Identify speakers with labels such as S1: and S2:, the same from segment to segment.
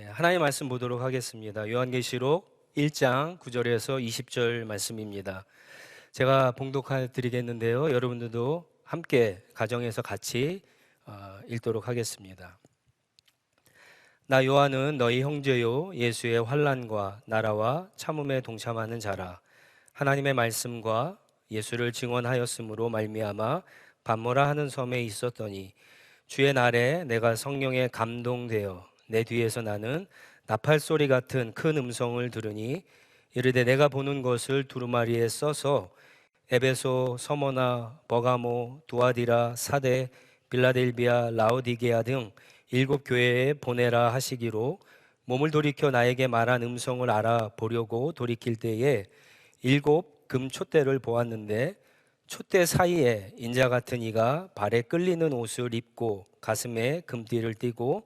S1: 하나님의 말씀 보도록 하겠습니다. 요한계시록 1장 9절에서 20절 말씀입니다. 제가 봉독해 드리겠는데요. 여러분들도 함께 가정에서 같이 읽도록 하겠습니다. 나 요한은 너희 형제요 예수의 환난과 나라와 참음에 동참하는 자라. 하나님의 말씀과 예수를 증언하였으므로 말미암아 밤모라 하는 섬에 있었더니 주의 날에 내가 성령에 감동되어 내 뒤에서 나는 나팔 소리 같은 큰 음성을 들으니 이르되 내가 보는 것을 두루마리에 써서 에베소, 서머나, 버가모, 두아디라, 사데, 빌라델비아, 라오디게아 등 7교회에 보내라 하시기로 몸을 돌이켜 나에게 말한 음성을 알아보려고 돌이킬 때에 7 금촛대를 보았는데 촛대 사이에 인자 같은 이가 발에 끌리는 옷을 입고 가슴에 금띠를 띠고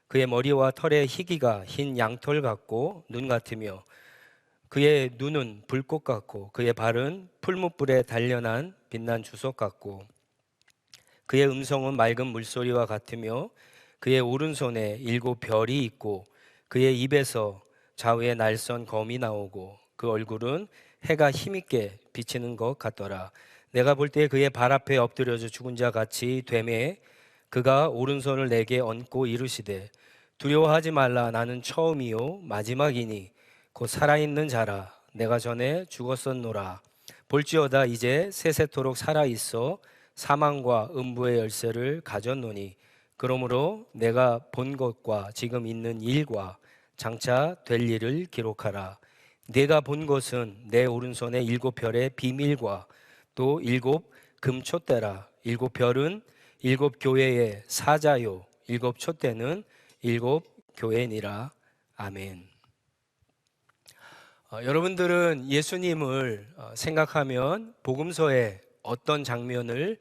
S1: 그의 머리와 털의 희기가 흰 양털 같고 눈 같으며 그의 눈은 불꽃 같고 그의 발은 풀무불에 단련한 빛난 주석 같고 그의 음성은 맑은 물소리와 같으며 그의 오른손에 7 별이 있고 그의 입에서 좌우에 날선 검이 나오고 그 얼굴은 해가 힘있게 비치는 것 같더라. 내가 볼 때 그의 발 앞에 엎드려져 죽은 자 같이 되매 그가 오른손을 내게 얹고 이르시되 두려워하지 말라. 나는 처음이요 마지막이니 곧 살아있는 자라. 내가 전에 죽었었노라. 볼지어다 이제 세세토록 살아있어 사망과 음부의 열쇠를 가졌노니 그러므로 내가 본 것과 지금 있는 일과 장차 될 일을 기록하라. 내가 본 것은 내 오른손에 7 별의 비밀과 또 7 금촛대라. 7 별은 7 교회의 사자요 7 촛대는 7 교회니라. 아멘. 여러분들은 예수님을 생각하면 복음서의 어떤 장면을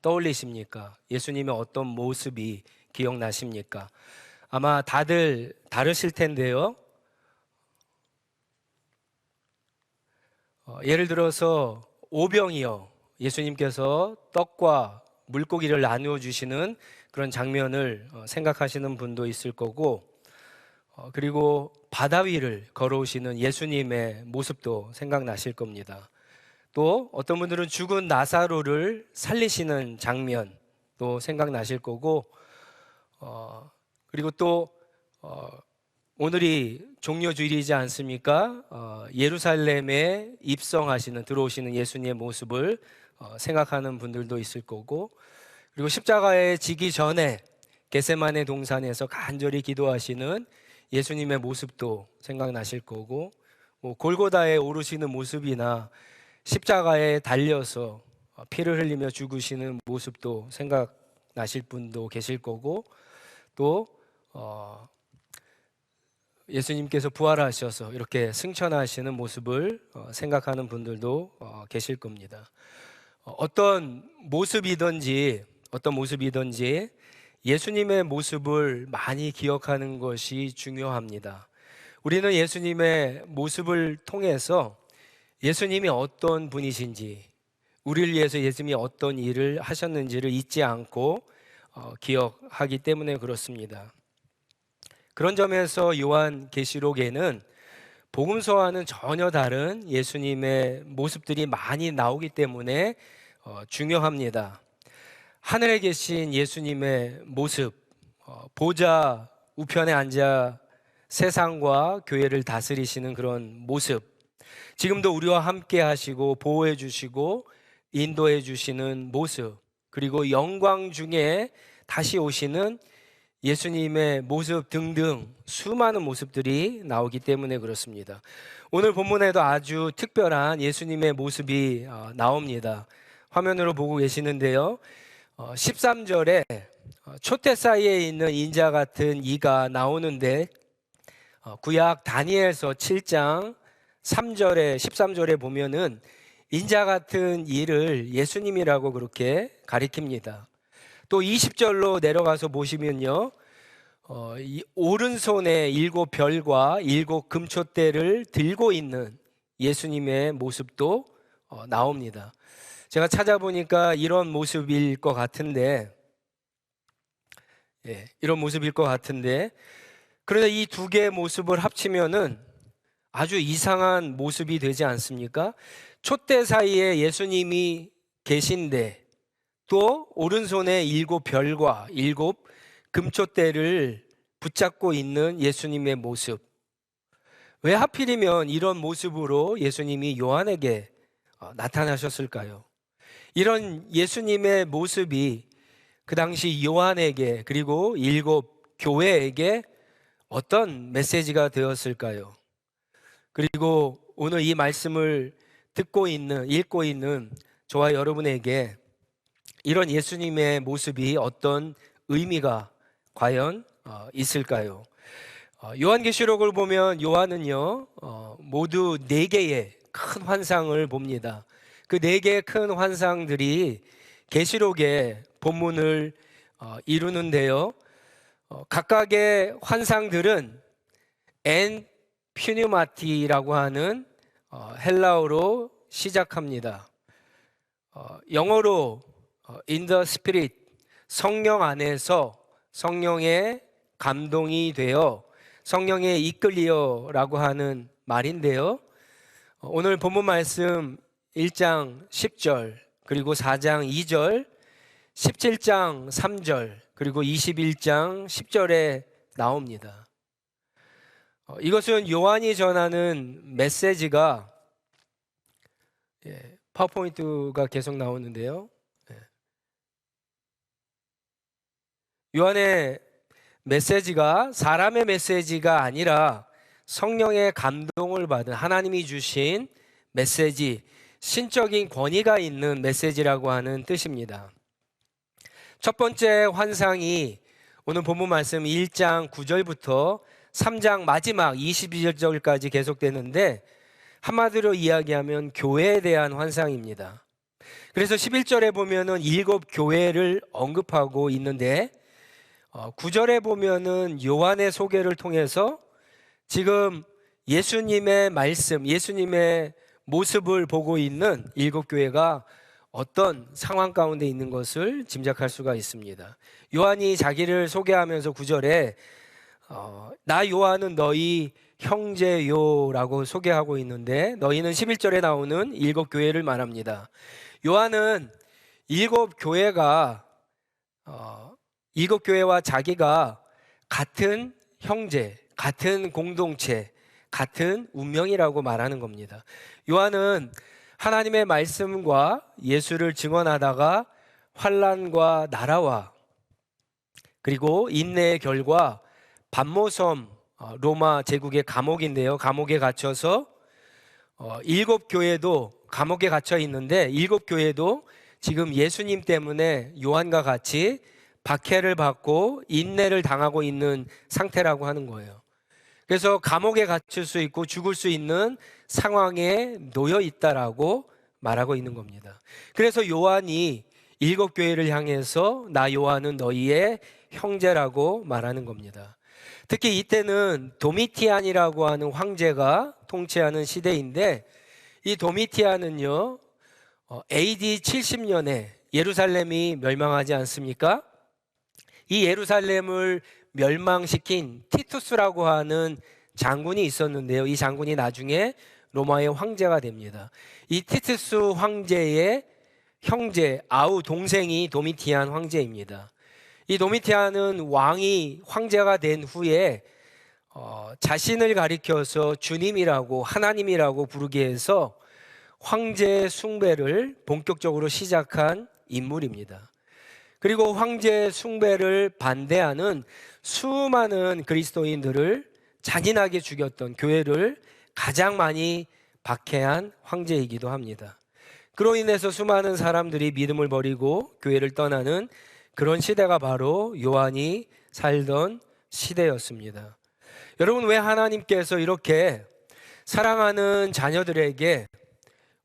S1: 떠올리십니까? 예수님의 어떤 모습이 기억나십니까? 아마 다들 다르실 텐데요. 예를 들어서 오병이어 예수님께서 떡과 물고기를 나누어 주시는 그런 장면을 생각하시는 분도 있을 거고, 그리고 바다 위를 걸어오시는 예수님의 모습도 생각나실 겁니다. 또 어떤 분들은 죽은 나사로를 살리시는 장면도 생각나실 거고, 그리고 또 오늘이 종려주일이지 않습니까? 예루살렘에 들어오시는 예수님의 모습을 생각하는 분들도 있을 거고, 그리고 십자가에 지기 전에 겟세마네 동산에서 간절히 기도하시는 예수님의 모습도 생각나실 거고, 골고다에 오르시는 모습이나 십자가에 달려서 피를 흘리며 죽으시는 모습도 생각나실 분도 계실 거고, 또 예수님께서 부활하셔서 이렇게 승천하시는 모습을 생각하는 분들도 계실 겁니다. 어떤 모습이든지 예수님의 모습을 많이 기억하는 것이 중요합니다. 우리는 예수님의 모습을 통해서 예수님이 어떤 분이신지, 우리를 위해서 예수님이 어떤 일을 하셨는지를 잊지 않고 기억하기 때문에 그렇습니다. 그런 점에서 요한계시록에는 복음서와는 전혀 다른 예수님의 모습들이 많이 나오기 때문에 중요합니다. 하늘에 계신 예수님의 모습, 보좌 우편에 앉아 세상과 교회를 다스리시는 그런 모습, 지금도 우리와 함께 하시고 보호해 주시고 인도해 주시는 모습, 그리고 영광 중에 다시 오시는 예수님의 모습 등등 수많은 모습들이 나오기 때문에 그렇습니다. 오늘 본문에도 아주 특별한 예수님의 모습이 나옵니다. 화면으로 보고 계시는데요. 13절에 촛대 사이에 있는 인자 같은 이가 나오는데, 구약 다니엘서 7장 3절에 13절에 보면은 인자 같은 이를 예수님이라고 그렇게 가리킵니다. 또 20절로 내려가서 보시면요, 이 오른손에 7 별과 7 금촛대를 들고 있는 예수님의 모습도 나옵니다. 제가 찾아보니까 이런 모습일 것 같은데, 그런데 이 두 개의 모습을 합치면은 아주 이상한 모습이 되지 않습니까? 촛대 사이에 예수님이 계신데 또 오른손에 일곱 별과 일곱 금촛대를 붙잡고 있는 예수님의 모습. 왜 하필이면 이런 모습으로 예수님이 요한에게 나타나셨을까요? 이런 예수님의 모습이 그 당시 요한에게 그리고 일곱 교회에게 어떤 메시지가 되었을까요? 그리고 오늘 이 말씀을 읽고 있는 저와 여러분에게 이런 예수님의 모습이 어떤 의미가 과연 있을까요? 요한계시록을 보면 요한은요, 모두 네 개의 큰 환상을 봅니다. 그 네 개의 큰 환상들이 계시록의 본문을 이루는데요. 각각의 환상들은 엔 퓨뉴마티라고 하는 헬라어로 시작합니다. 영어로 in the spirit, 성령 안에서 성령의 감동이 되어 성령에 이끌리어라고 하는 말인데요. 오늘 본문 말씀 1장 10절 그리고 4장 2절 17장 3절 그리고 21장 10절에 나옵니다. 이것은 요한이 전하는 메시지가 파워포인트가 계속 나오는데요. 요한의 메시지가 사람의 메시지가 아니라 성령의 감동을 받은 하나님이 주신 메시지, 신적인 권위가 있는 메시지라고 하는 뜻입니다. 첫 번째 환상이 오늘 본문 말씀 1장 9절부터 3장 마지막 22절까지 계속되는데 한마디로 이야기하면 교회에 대한 환상입니다. 그래서 11절에 보면은 일곱 교회를 언급하고 있는데 9절에 보면은 요한의 소개를 통해서 지금 예수님의 말씀, 예수님의 모습을 보고 있는 일곱 교회가 어떤 상황 가운데 있는 것을 짐작할 수가 있습니다. 요한이 자기를 소개하면서 9절에 나 요한은 너희 형제요라고 소개하고 있는데 너희는 11절에 나오는 일곱 교회를 말합니다. 요한은 일곱 교회가 일곱 교회와 자기가 같은 형제, 같은 공동체, 같은 운명이라고 말하는 겁니다. 요한은 하나님의 말씀과 예수를 증언하다가 환난과 나라와 그리고 인내의 결과 반모섬 로마 제국의 감옥인데요. 감옥에 갇혀서 일곱 교회도 감옥에 갇혀 있는데 일곱 교회도 지금 예수님 때문에 요한과 같이 박해를 받고 인내를 당하고 있는 상태라고 하는 거예요. 그래서 감옥에 갇힐 수 있고 죽을 수 있는 상황에 놓여 있다라고 말하고 있는 겁니다. 그래서 요한이 일곱 교회를 향해서 나 요한은 너희의 형제라고 말하는 겁니다. 특히 이때는 도미티안이라고 하는 황제가 통치하는 시대인데 이 도미티안은요 AD 70년에 예루살렘이 멸망하지 않습니까? 이 예루살렘을 멸망시킨 티투스라고 하는 장군이 있었는데요. 이 장군이 나중에 로마의 황제가 됩니다. 이 티투스 황제의 형제 아우 동생이 도미티안 황제입니다. 이 도미티안은 왕이 황제가 된 후에 자신을 가리켜서 주님이라고 하나님이라고 부르게 해서 황제 숭배를 본격적으로 시작한 인물입니다. 그리고 황제 숭배를 반대하는 수많은 그리스도인들을 잔인하게 죽였던, 교회를 가장 많이 박해한 황제이기도 합니다. 그로 인해서 수많은 사람들이 믿음을 버리고 교회를 떠나는 그런 시대가 바로 요한이 살던 시대였습니다. 여러분, 왜 하나님께서 이렇게 사랑하는 자녀들에게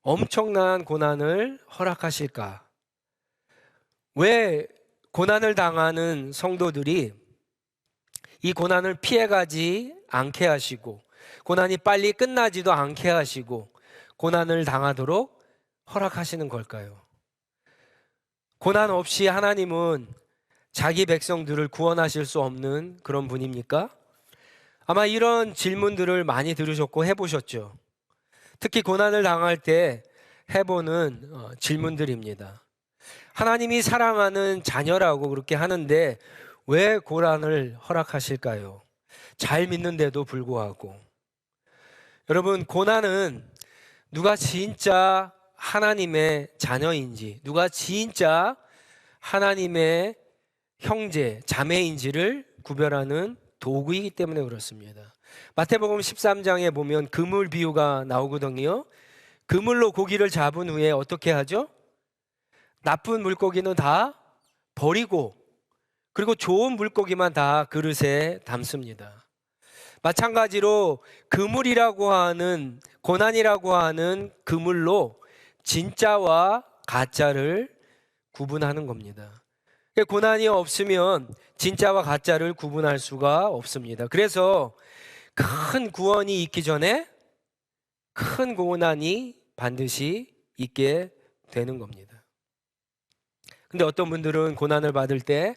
S1: 엄청난 고난을 허락하실까? 왜 고난을 당하는 성도들이 이 고난을 피해가지 않게 하시고 고난이 빨리 끝나지도 않게 하시고 고난을 당하도록 허락하시는 걸까요? 고난 없이 하나님은 자기 백성들을 구원하실 수 없는 그런 분입니까? 아마 이런 질문들을 많이 들으셨고 해보셨죠. 특히 고난을 당할 때 해보는 질문들입니다. 하나님이 사랑하는 자녀라고 그렇게 하는데 왜 고난을 허락하실까요? 잘 믿는데도 불구하고. 여러분, 고난은 누가 진짜 하나님의 자녀인지, 누가 진짜 하나님의 형제, 자매인지를 구별하는 도구이기 때문에 그렇습니다. 마태복음 13장에 보면 그물 비유가 나오거든요. 그물로 고기를 잡은 후에 어떻게 하죠? 나쁜 물고기는 다 버리고, 그리고 좋은 물고기만 다 그릇에 담습니다. 마찬가지로 그물이라고 하는, 고난이라고 하는 그물로 진짜와 가짜를 구분하는 겁니다. 고난이 없으면 진짜와 가짜를 구분할 수가 없습니다. 그래서 큰 구원이 있기 전에 큰 고난이 반드시 있게 되는 겁니다. 근데 어떤 분들은 고난을 받을 때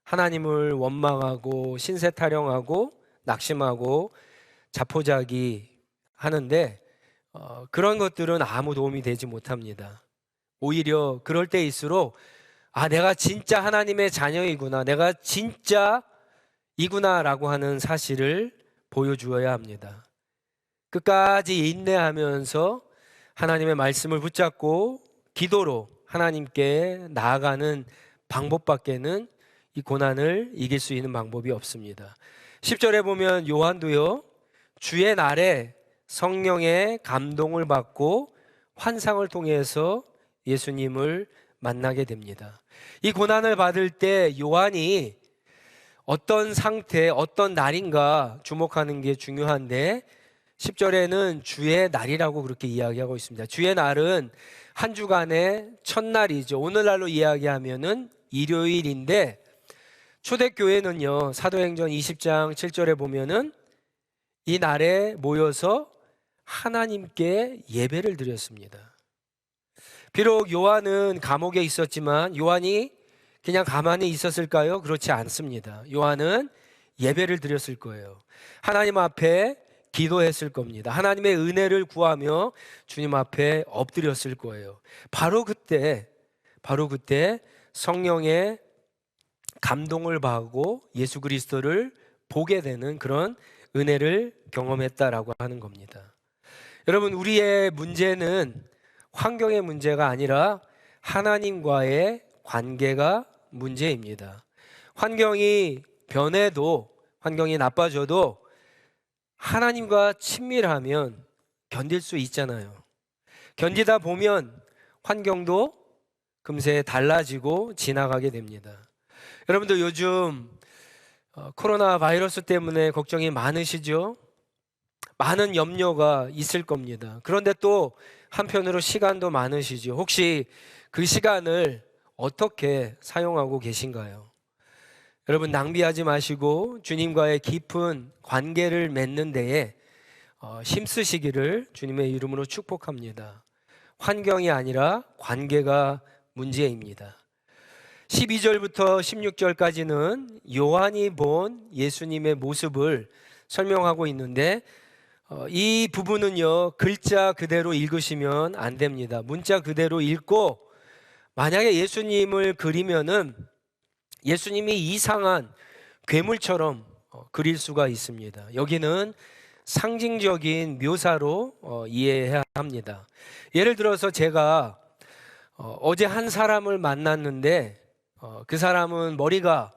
S1: 하나님을 원망하고 신세 타령하고 낙심하고 자포자기 하는데 그런 것들은 아무 도움이 되지 못합니다. 오히려 그럴 때일수록 내가 진짜 하나님의 자녀이구나, 내가 진짜 이구나라고 하는 사실을 보여주어야 합니다. 끝까지 인내하면서 하나님의 말씀을 붙잡고 기도로 하나님께 나아가는 방법밖에는 이 고난을 이길 수 있는 방법이 없습니다. 10절에 보면 요한도요, 주의 날에 성령의 감동을 받고 환상을 통해서 예수님을 만나게 됩니다. 이 고난을 받을 때 요한이 어떤 상태, 어떤 날인가 주목하는 게 중요한데 10절에는 주의 날이라고 그렇게 이야기하고 있습니다. 주의 날은 한 주간의 첫날이죠. 오늘날로 이야기하면은 일요일인데 초대교회는요, 사도행전 20장 7절에 보면은 이 날에 모여서 하나님께 예배를 드렸습니다. 비록 요한은 감옥에 있었지만 요한이 그냥 가만히 있었을까요? 그렇지 않습니다. 요한은 예배를 드렸을 거예요. 하나님 앞에 기도했을 겁니다. 하나님의 은혜를 구하며 주님 앞에 엎드렸을 거예요. 바로 그때 성령의 감동을 받고 예수 그리스도를 보게 되는 그런 은혜를 경험했다라고 하는 겁니다. 여러분, 우리의 문제는 환경의 문제가 아니라 하나님과의 관계가 문제입니다. 환경이 변해도, 환경이 나빠져도 하나님과 친밀하면 견딜 수 있잖아요. 견디다 보면 환경도 금세 달라지고 지나가게 됩니다. 여러분들 요즘 코로나 바이러스 때문에 걱정이 많으시죠? 많은 염려가 있을 겁니다. 그런데 또 한편으로 시간도 많으시죠. 혹시 그 시간을 어떻게 사용하고 계신가요? 여러분, 낭비하지 마시고 주님과의 깊은 관계를 맺는 데에 힘쓰시기를 주님의 이름으로 축복합니다. 환경이 아니라 관계가 문제입니다. 12절부터 16절까지는 요한이 본 예수님의 모습을 설명하고 있는데 이 부분은요, 글자 그대로 읽으시면 안 됩니다. 문자 그대로 읽고 만약에 예수님을 그리면은 예수님이 이상한 괴물처럼 그릴 수가 있습니다. 여기는 상징적인 묘사로 이해해야 합니다. 예를 들어서 제가 어제 한 사람을 만났는데 그 사람은 머리가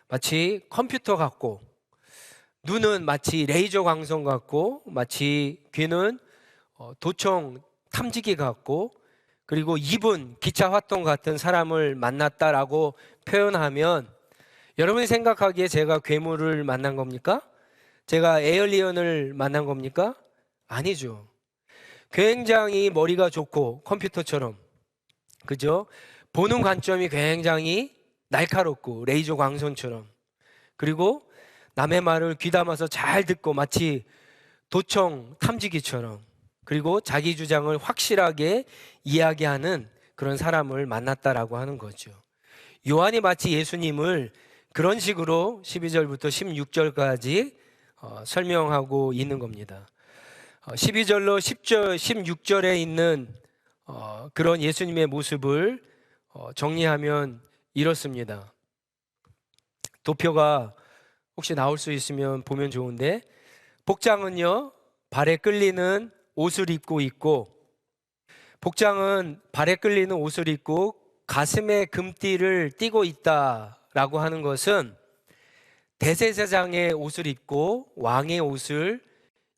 S1: 마치 컴퓨터 같고 눈은 마치 레이저 광선 같고 마치 귀는 도청 탐지기 같고 그리고 입은 기차 화통 같은 사람을 만났다라고 표현하면 여러분이 생각하기에 제가 괴물을 만난 겁니까? 제가 에일리언을 만난 겁니까? 아니죠. 굉장히 머리가 좋고 컴퓨터처럼, 그죠? 보는 관점이 굉장히 날카롭고 레이저 광선처럼, 그리고 남의 말을 귀담아서 잘 듣고 마치 도청 탐지기처럼, 그리고 자기 주장을 확실하게 이야기하는 그런 사람을 만났다라고 하는 거죠. 요한이 마치 예수님을 그런 식으로 12절부터 16절까지 설명하고 있는 겁니다. 12절로 10절, 16절에 있는 그런 예수님의 모습을 정리하면 이렇습니다. 도표가 혹시 나올 수 있으면 보면 좋은데, 복장은요 발에 끌리는 옷을 입고 있고, 복장은 발에 끌리는 옷을 입고 가슴에 금띠를 띠고 있다라고 하는 것은 대제사장의 옷을 입고 왕의 옷을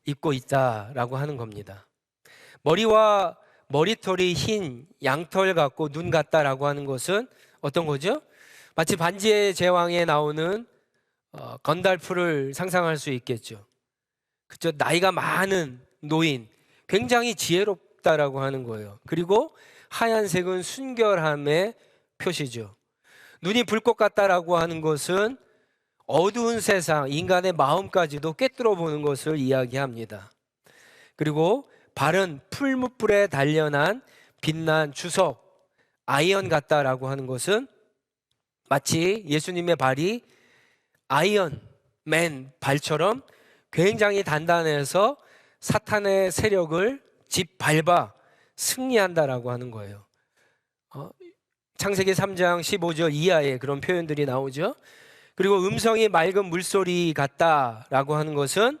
S1: 입고 있다라고 하는 겁니다. 머리와 머리털이 흰 양털 같고 눈 같다라고 하는 것은 어떤 거죠? 마치 반지의 제왕에 나오는 건달프를 상상할 수 있겠죠. 그죠? 나이가 많은 노인, 굉장히 지혜롭다라고 하는 거예요. 그리고 하얀색은 순결함의 표시죠. 눈이 불꽃 같다라고 하는 것은 어두운 세상, 인간의 마음까지도 꿰뚫어 보는 것을 이야기합니다. 그리고 발은 풀무불에 단련한 빛난 주석, 아이언 같다라고 하는 것은 마치 예수님의 발이 아이언맨 발처럼 굉장히 단단해서 사탄의 세력을 짓밟아 승리한다라고 하는 거예요. 창세기 3장 15절 이하에 그런 표현들이 나오죠. 그리고 음성이 맑은 물소리 같다라고 하는 것은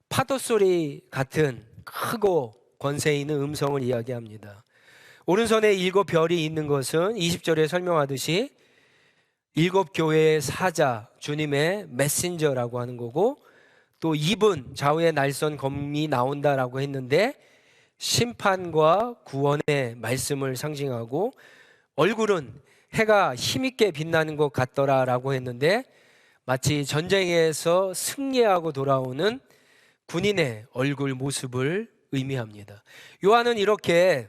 S1: 파도소리 같은 크고 권세 있는 음성을 이야기합니다. 오른손에 7 별이 있는 것은 20절에 설명하듯이 7 교회의 사자, 주님의 메신저라고 하는 거고, 또 입은 좌우의 날선 검이 나온다라고 했는데 심판과 구원의 말씀을 상징하고, 얼굴은 해가 힘있게 빛나는 것 같더라라고 했는데 마치 전쟁에서 승리하고 돌아오는 군인의 얼굴 모습을 의미합니다. 요한은 이렇게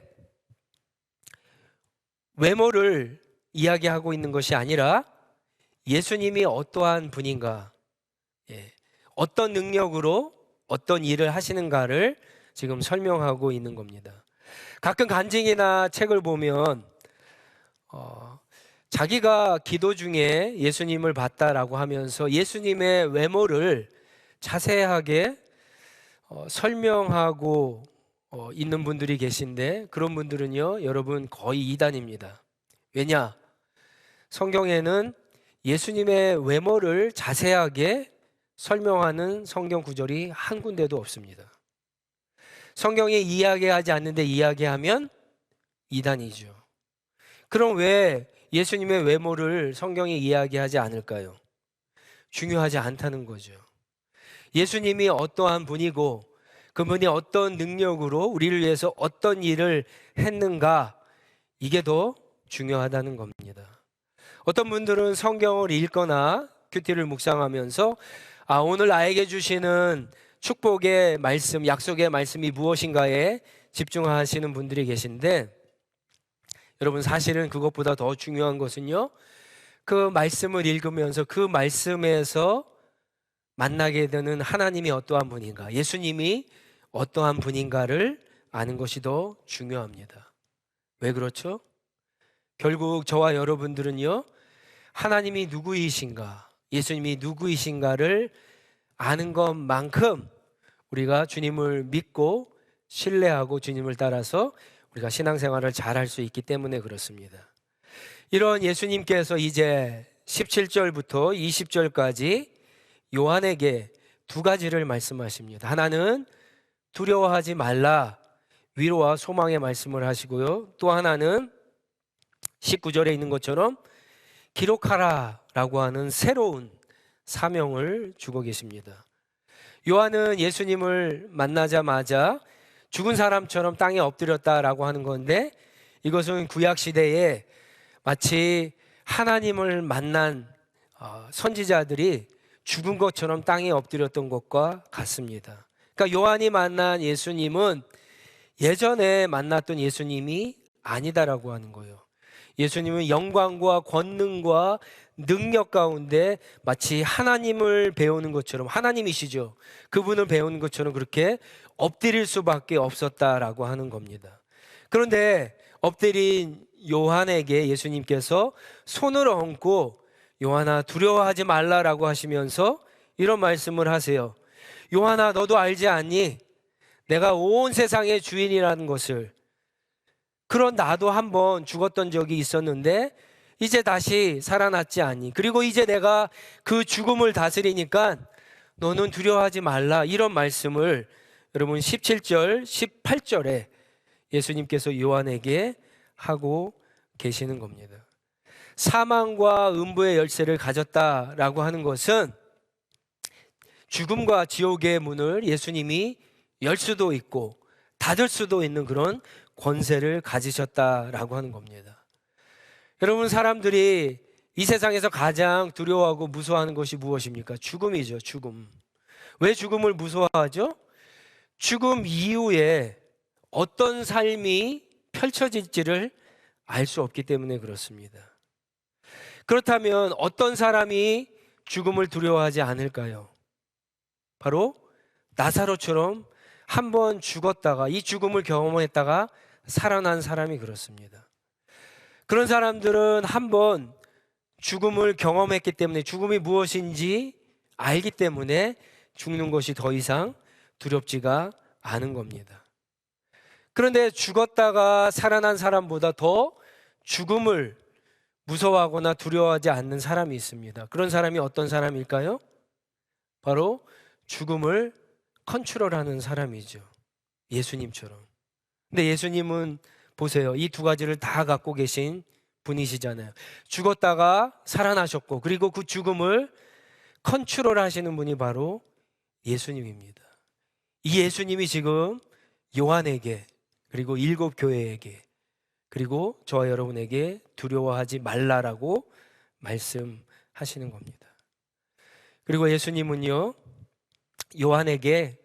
S1: 외모를 이야기하고 있는 것이 아니라 예수님이 어떠한 분인가, 어떤 능력으로 어떤 일을 하시는가를 지금 설명하고 있는 겁니다. 가끔 간증이나 책을 보면 자기가 기도 중에 예수님을 봤다라고 하면서 예수님의 외모를 자세하게 설명하고 있는 분들이 계신데, 그런 분들은요 여러분 거의 이단입니다. 왜냐? 성경에는 예수님의 외모를 자세하게 설명하는 성경 구절이 한 군데도 없습니다. 성경이 이야기하지 않는데 이야기하면 이단이죠. 그럼 왜 예수님의 외모를 성경이 이야기하지 않을까요? 중요하지 않다는 거죠. 예수님이 어떠한 분이고 그분이 어떤 능력으로 우리를 위해서 어떤 일을 했는가, 이게 더 중요하다는 겁니다. 어떤 분들은 성경을 읽거나 큐티를 묵상하면서 오늘 나에게 주시는 축복의 말씀, 약속의 말씀이 무엇인가에 집중하시는 분들이 계신데, 여러분 사실은 그것보다 더 중요한 것은요, 그 말씀을 읽으면서 그 말씀에서 만나게 되는 하나님이 어떠한 분인가, 예수님이 어떠한 분인가를 아는 것이 더 중요합니다. 왜 그렇죠? 결국 저와 여러분들은요, 하나님이 누구이신가, 예수님이 누구이신가를 아는 것만큼 우리가 주님을 믿고 신뢰하고 주님을 따라서 우리가 신앙생활을 잘할 수 있기 때문에 그렇습니다. 이런 예수님께서 이제 17절부터 20절까지 요한에게 2가지를 말씀하십니다. 하나는 두려워하지 말라, 위로와 소망의 말씀을 하시고요, 또 하나는 19절에 있는 것처럼 기록하라 라고 하는 새로운 사명을 주고 계십니다. 요한은 예수님을 만나자마자 죽은 사람처럼 땅에 엎드렸다라고 하는 건데, 이것은 구약시대에 마치 하나님을 만난 선지자들이 죽은 것처럼 땅에 엎드렸던 것과 같습니다. 그러니까 요한이 만난 예수님은 예전에 만났던 예수님이 아니다라고 하는 거예요. 예수님은 영광과 권능과 능력 가운데 마치 하나님을 배우는 것처럼, 하나님이시죠, 그분을 배우는 것처럼 그렇게 엎드릴 수밖에 없었다라고 하는 겁니다. 그런데 엎드린 요한에게 예수님께서 손을 얹고 요한아 두려워하지 말라라고 하시면서 이런 말씀을 하세요. 요한아, 너도 알지 않니? 내가 온 세상의 주인이라는 것을. 그런 나도 한번 죽었던 적이 있었는데 이제 다시 살아났지 않니? 그리고 이제 내가 그 죽음을 다스리니까 너는 두려워하지 말라. 이런 말씀을 여러분 17절, 18절에 예수님께서 요한에게 하고 계시는 겁니다. 사망과 음부의 열쇠를 가졌다라고 하는 것은 죽음과 지옥의 문을 예수님이 열 수도 있고 닫을 수도 있는 그런 권세를 가지셨다라고 하는 겁니다. 여러분, 사람들이 이 세상에서 가장 두려워하고 무서워하는 것이 무엇입니까? 죽음이죠. 죽음. 왜 죽음을 무서워하죠? 죽음 이후에 어떤 삶이 펼쳐질지를 알 수 없기 때문에 그렇습니다. 그렇다면 어떤 사람이 죽음을 두려워하지 않을까요? 바로 나사로처럼 한번 죽었다가 이 죽음을 경험했다가 살아난 사람이 그렇습니다. 그런 사람들은 한번 죽음을 경험했기 때문에 죽음이 무엇인지 알기 때문에 죽는 것이 더 이상 두렵지가 않은 겁니다. 그런데 죽었다가 살아난 사람보다 더 죽음을 무서워하거나 두려워하지 않는 사람이 있습니다. 그런 사람이 어떤 사람일까요? 바로 죽음을 컨트롤하는 사람이죠. 예수님처럼. 근데 예수님은 보세요. 이 두 가지를 다 갖고 계신 분이시잖아요. 죽었다가 살아나셨고, 그리고 그 죽음을 컨트롤하시는 분이 바로 예수님입니다. 이 예수님이 지금 요한에게, 그리고 7 교회에게, 그리고 저와 여러분에게 두려워하지 말라라고 말씀하시는 겁니다. 그리고 예수님은요, 요한에게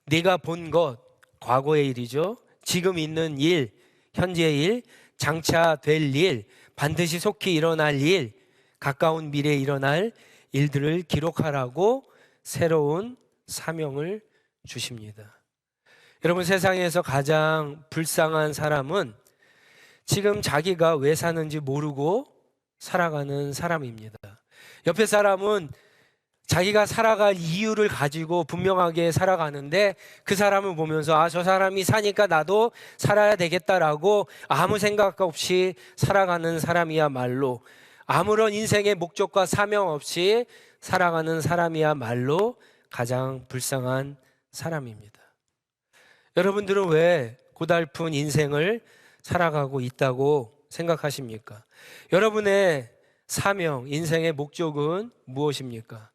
S1: 네가 본 것, 과거의 일이죠. 지금 있는 일, 현재의 일, 장차 될 일, 반드시 속히 일어날 일, 가까운 미래에 일어날 일들을 기록하라고 새로운 사명을 주십니다. 여러분, 세상에서 가장 불쌍한 사람은 지금 자기가 왜 사는지 모르고 살아가는 사람입니다. 옆에 사람은 자기가 살아갈 이유를 가지고 분명하게 살아가는데 그 사람을 보면서 아, 저 사람이 사니까 나도 살아야 되겠다라고 아무 생각 없이 살아가는 사람이야말로, 아무런 인생의 목적과 사명 없이 살아가는 사람이야말로 가장 불쌍한 사람입니다. 여러분들은 왜 고달픈 인생을 살아가고 있다고 생각하십니까? 여러분의 사명, 인생의 목적은 무엇입니까?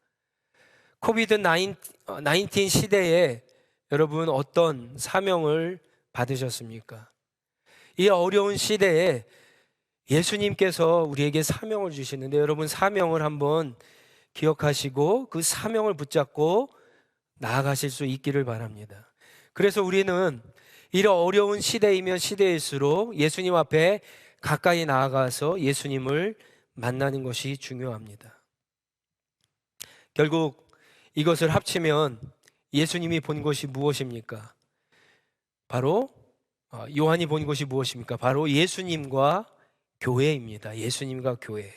S1: 코비드 19 시대에 여러분 어떤 사명을 받으셨습니까? 이 어려운 시대에 예수님께서 우리에게 사명을 주시는데 여러분, 사명을 한번 기억하시고 그 사명을 붙잡고 나아가실 수 있기를 바랍니다. 그래서 우리는 이런 어려운 시대이면 시대일수록 예수님 앞에 가까이 나아가서 예수님을 만나는 것이 중요합니다. 결국 이것을 합치면 예수님이 본 것이 무엇입니까? 바로 요한이 본 것이 무엇입니까? 바로 예수님과 교회입니다. 예수님과 교회.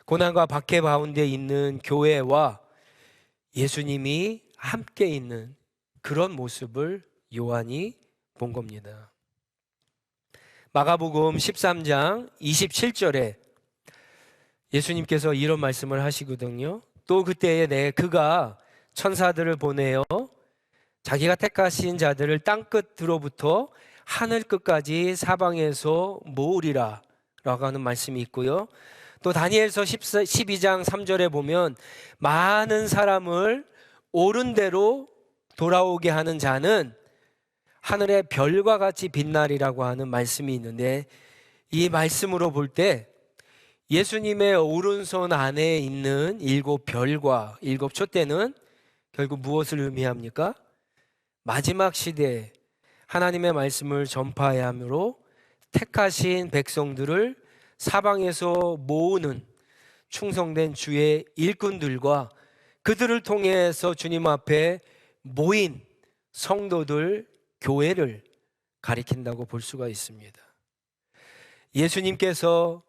S1: 고난과 박해 가운데 있는 교회와 예수님이 함께 있는 그런 모습을 요한이 본 겁니다. 마가복음 13장 27절에 예수님께서 이런 말씀을 하시거든요. 또 그때에 그가 천사들을 보내어 자기가 택하신 자들을 땅끝으로부터 하늘 끝까지 사방에서 모으리라 라고 하는 말씀이 있고요. 또 다니엘서 12장 3절에 보면 많은 사람을 옳은 대로 돌아오게 하는 자는 하늘의 별과 같이 빛나리라고 하는 말씀이 있는데, 이 말씀으로 볼 때 예수님의 오른손 안에 있는 7별과 7촛대는 결국 무엇을 의미합니까? 마지막 시대에 하나님의 말씀을 전파해야 하므로 택하신 백성들을 사방에서 모으는 충성된 주의 일꾼들과 그들을 통해서 주님 앞에 모인 성도들, 교회를 가리킨다고 볼 수가 있습니다. 예수님께서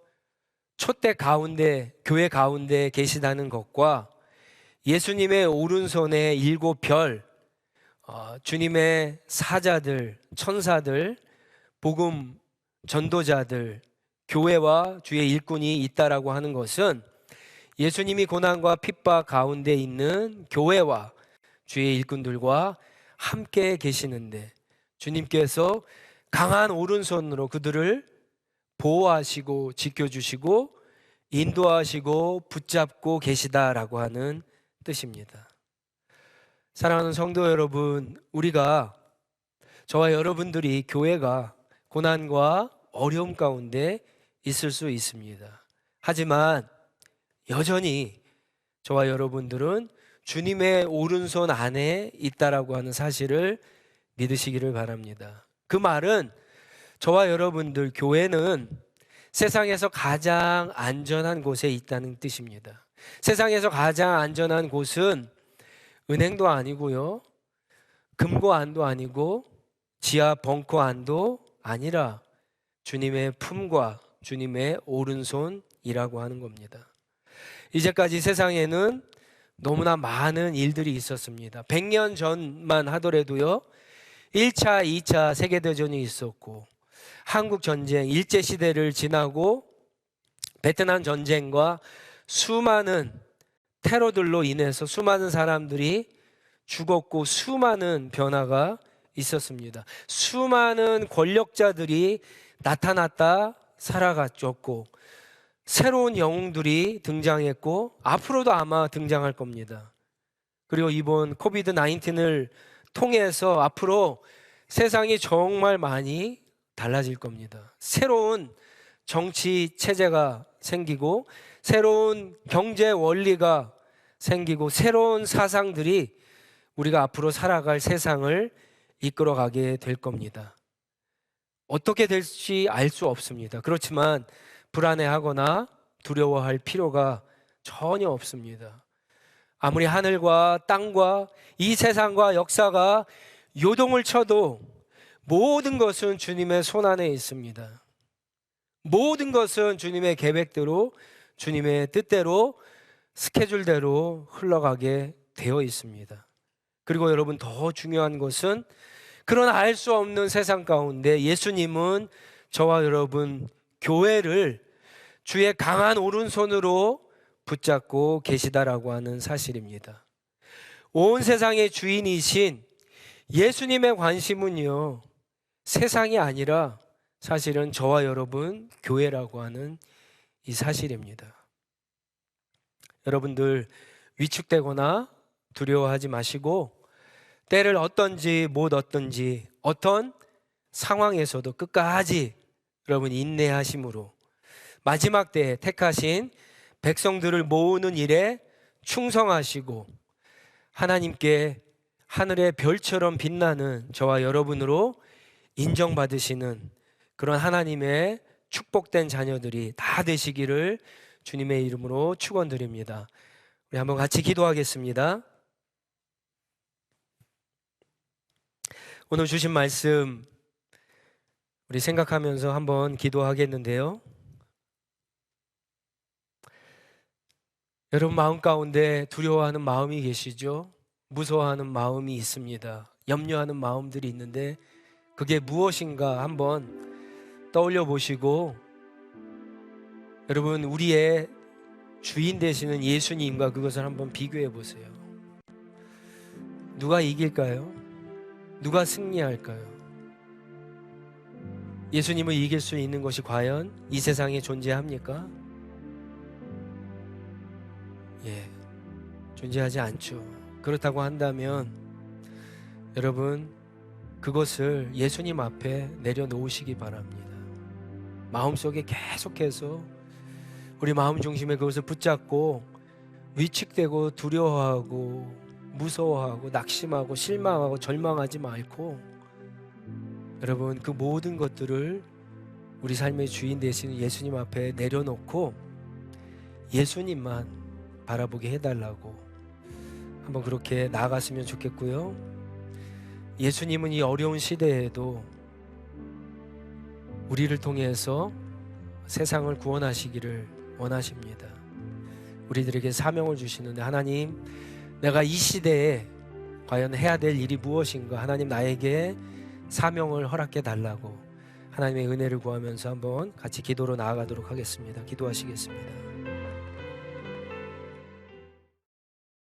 S1: 촛대 가운데, 교회 가운데 계시다는 것과 예수님의 오른손에 7별, 주님의 사자들, 천사들, 복음 전도자들, 교회와 주의 일꾼이 있다라고 하는 것은 예수님이 고난과 핍박 가운데 있는 교회와 주의 일꾼들과 함께 계시는데 주님께서 강한 오른손으로 그들을 보호하시고 지켜주시고 인도하시고 붙잡고 계시다라고 하는 뜻입니다. 사랑하는 성도 여러분, 우리가, 저와 여러분들이, 교회가 고난과 어려움 가운데 있을 수 있습니다. 하지만 여전히 저와 여러분들은 주님의 오른손 안에 있다라고 하는 사실을 믿으시기를 바랍니다. 그 말은 저와 여러분들, 교회는 세상에서 가장 안전한 곳에 있다는 뜻입니다. 세상에서 가장 안전한 곳은 은행도 아니고요, 금고 안도 아니고 지하 벙커 안도 아니라 주님의 품과 주님의 오른손이라고 하는 겁니다. 이제까지 세상에는 너무나 많은 일들이 있었습니다. 100년 전만 하더라도요, 1차, 2차 세계대전이 있었고, 한국전쟁, 일제시대를 지나고 베트남 전쟁과 수많은 테러들로 인해서 수많은 사람들이 죽었고 수많은 변화가 있었습니다. 수많은 권력자들이 나타났다 사라졌고 새로운 영웅들이 등장했고 앞으로도 아마 등장할 겁니다. 그리고 이번 코비드 19을 통해서 앞으로 세상이 정말 많이 달라질 겁니다. 새로운 정치 체제가 생기고 새로운 경제 원리가 생기고 새로운 사상들이 우리가 앞으로 살아갈 세상을 이끌어가게 될 겁니다. 어떻게 될지 알 수 없습니다. 그렇지만 불안해하거나 두려워할 필요가 전혀 없습니다. 아무리 하늘과 땅과 이 세상과 역사가 요동을 쳐도 모든 것은 주님의 손 안에 있습니다. 모든 것은 주님의 계획대로, 주님의 뜻대로, 스케줄대로 흘러가게 되어 있습니다. 그리고 여러분, 더 중요한 것은 그런 알 수 없는 세상 가운데 예수님은 저와 여러분 교회를 주의 강한 오른손으로 붙잡고 계시다라고 하는 사실입니다. 온 세상의 주인이신 예수님의 관심은요, 세상이 아니라 사실은 저와 여러분 교회라고 하는 이 사실입니다. 여러분들 위축되거나 두려워하지 마시고 때를 어떤지 못 어떤지 어떤 상황에서도 끝까지 여러분 인내하심으로 마지막 때에 택하신 백성들을 모으는 일에 충성하시고 하나님께 하늘의 별처럼 빛나는 저와 여러분으로 인정받으시는 그런 하나님의 축복된 자녀들이 다 되시기를 주님의 이름으로 축원드립니다. 우리 한번 같이 기도하겠습니다. 오늘 주신 말씀 우리 생각하면서 한번 기도하겠는데요. 여러분 마음 가운데 두려워하는 마음이 계시죠? 무서워하는 마음이 있습니다. 염려하는 마음들이 있는데 그게 무엇인가 한번 떠올려 보시고 여러분 우리의 주인 되시는 예수님과 그것을 한번 비교해 보세요. 누가 이길까요? 누가 승리할까요? 예수님을 이길 수 있는 것이 과연 이 세상에 존재합니까? 존재하지 않죠. 그렇다고 한다면 여러분 그것을 예수님 앞에 내려놓으시기 바랍니다. 마음속에 계속해서 우리 마음 중심에 그것을 붙잡고 위축되고 두려워하고 무서워하고 낙심하고 실망하고 절망하지 말고 여러분 그 모든 것들을 우리 삶의 주인 되시는 예수님 앞에 내려놓고 예수님만 바라보게 해달라고 한번 그렇게 나아갔으면 좋겠고요. 예수님은 이 어려운 시대에도 우리를 통해서 세상을 구원하시기를 원하십니다. 우리들에게 사명을 주시는데 하나님 내가 이 시대에 과연 해야 될 일이 무엇인가, 하나님 나에게 사명을 허락해 달라고 하나님의 은혜를 구하면서 한번 같이 기도로 나아가도록 하겠습니다. 기도하시겠습니다.